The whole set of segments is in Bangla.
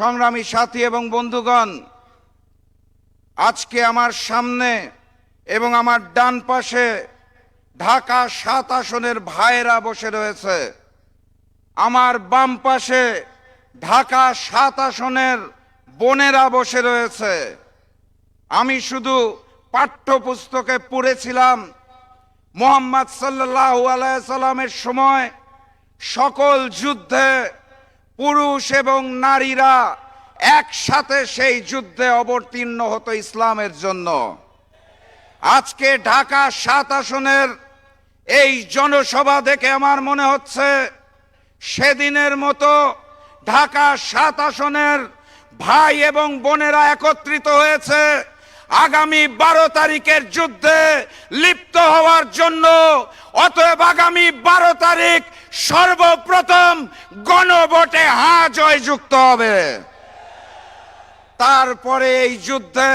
সংগ্রামী সাথী এবং বন্ধুগণ, আজকে আমার সামনে এবং আমার ডান পাশে ঢাকা ৭ আসনের ভাইয়েরা বসে রয়েছে। আমার বাম পাশে ঢাকা ৭ আসনের বোনেরা বসে রয়েছে। আমি শুধু পাঠ্যপুস্তকে পড়েছিলাম মুহাম্মদ সাল্লাল্লাহু আলাইহি সাল্লামের সময় সকল যুদ্ধে পুরুষ এবং নারীরা একসাথে সেই যুদ্ধে অবতীর্ণ হতো ইসলামের জন্য। আজকে ঢাকা ৭ আসনের এই জনসভা দেখে আমার মনে হচ্ছে সেদিনের মতো ঢাকা ৭ আসনের ভাই এবং বোনেরা একত্রিত হয়েছে আগামী ১২ তারিখের যুদ্ধে লিপ্ত হওয়ার জন্য। অতএব আগামী ১২ তারিখ সর্বপ্রথম গণভোটে হ্যাঁ জয়যুক্ত হবে। তারপরে এই যুদ্ধে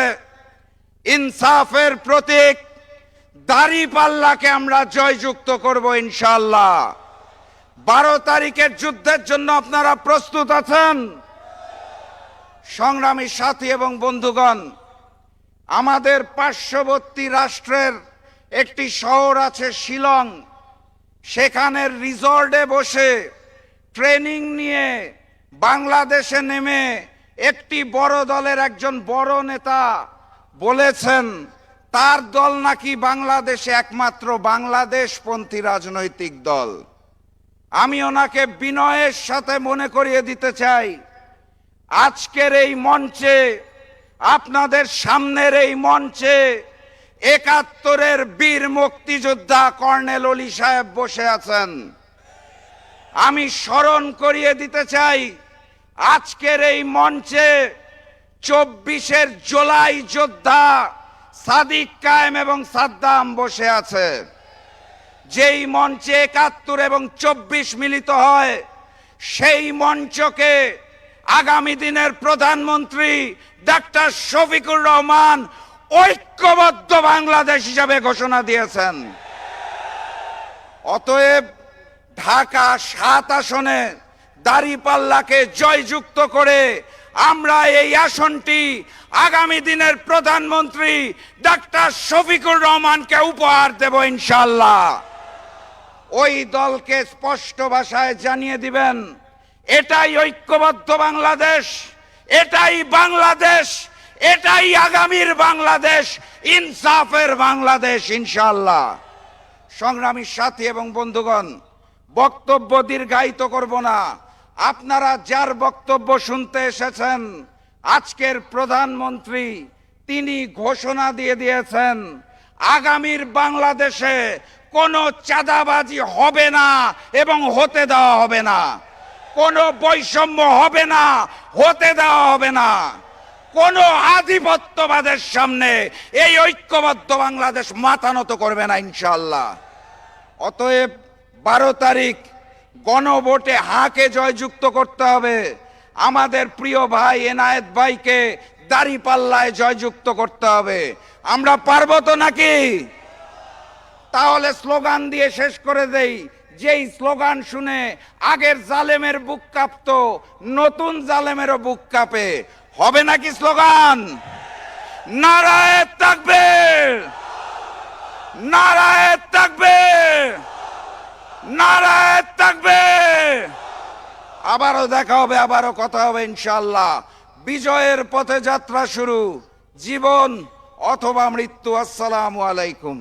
ইনসাফের প্রতীক দাঁড়িপাল্লাকে আমরা জয়যুক্ত করব ইনশাআল্লাহ। ১২ তারিখের যুদ্ধের জন্য আপনারা প্রস্তুত আছেন? সংগ্রামী সাথী এবং বন্ধুগণ, আমাদের পার্শ্ববর্তী রাষ্ট্রের একটি শহর আছে শিলং। সেখানের রিসর্টে বসে ট্রেনিং নিয়ে বাংলাদেশে নেমে একটি বড় দলের একজন বড় নেতা বলেছেন তার দল নাকি বাংলাদেশে একমাত্র বাংলাদেশপন্থী রাজনৈতিক দল। আমি ওনাকে বিনয়ের সাথে মনে করিয়ে দিতে চাই, আজকের এই মঞ্চে, আপনাদের সামনের এই মঞ্চে ৭১-এর বীর মুক্তিযোদ্ধা কর্নেল অলি সাহেব বসে আছেন। আমি স্মরণ করিয়ে দিতে চাই, আজকের এই মঞ্চে ২৪-এর জুলাই যোদ্ধা সাদিক কায়েম এবং সাদ্দাম বসে আছে। যেই মঞ্চে ৭১ এবং ২৪ মিলিত হয়, সেই মঞ্চকে আগামী দিনের প্রধানমন্ত্রী ডাক্তার শফিকুর রহমান ঐক্যবদ্ধ বাংলাদেশ হিসাবে ঘোষণা দিয়েছেন। অতএব ঢাকা ৭ আসনে দাঁড়িপাল্লাকে জয়যুক্ত করে আমরা এই আসনটি আগামী দিনের প্রধানমন্ত্রী ডাক্তার শফিকুর রহমানকে উপহার দেব ইনশাআল্লাহ। ওই দলকে স্পষ্ট ভাষায় জানিয়ে দিবেন, এটাই ঐক্যবদ্ধ বাংলাদেশ, এটাই বাংলাদেশ, এটাই আগামীর বাংলাদেশ, ইনসাফের বাংলাদেশ ইনশাআল্লাহ। সংগ্রামী সাথী এবং বন্ধুগণ, বক্তব্য দীর্ঘায়িত করব না। আপনারা যার বক্তব্য শুনতে এসেছেন, আজকের প্রধানমন্ত্রী তিনি ঘোষণা দিয়ে দিয়েছেন আগামীর বাংলাদেশে কোনো চাঁদাবাজি হবে না এবং হতে দেওয়া হবে না, কোনো বৈষম্য হবে না, হতে দেওয়া হবে না, কোনো আধিপত্যবাদের সামনে এই ঐক্যবদ্ধ বাংলাদেশ মাথা নত করবে না ইনশাআল্লাহ। অতএব ১২ তারিখ গণভোটে হাঁকে জয়যুক্ত করতে হবে। আমাদের প্রিয় ভাই এনায়েত ভাইকে দাঁড়িপাল্লায় জয়যুক্ত করতে হবে। আমরা পারবো তো নাকি? তাহলে স্লোগান দিয়ে শেষ করে দেই। যেই স্লোগান শুনে আগের জালেমের বুক কাঁপতো, নতুন জালেমেরও বুক কাঁপে। হবে নাকি স্লোগান? নারায়ে তাকবীর, নারায়ে তাকবীর, নারায়ে তাকবীর। আবারও দেখা হবে, আবারও কথা হবে ইনশাআল্লাহ। বিজয়ের পথে যাত্রা শুরু, জীবন অথবা মৃত্যু। আসসালামু আলাইকুম।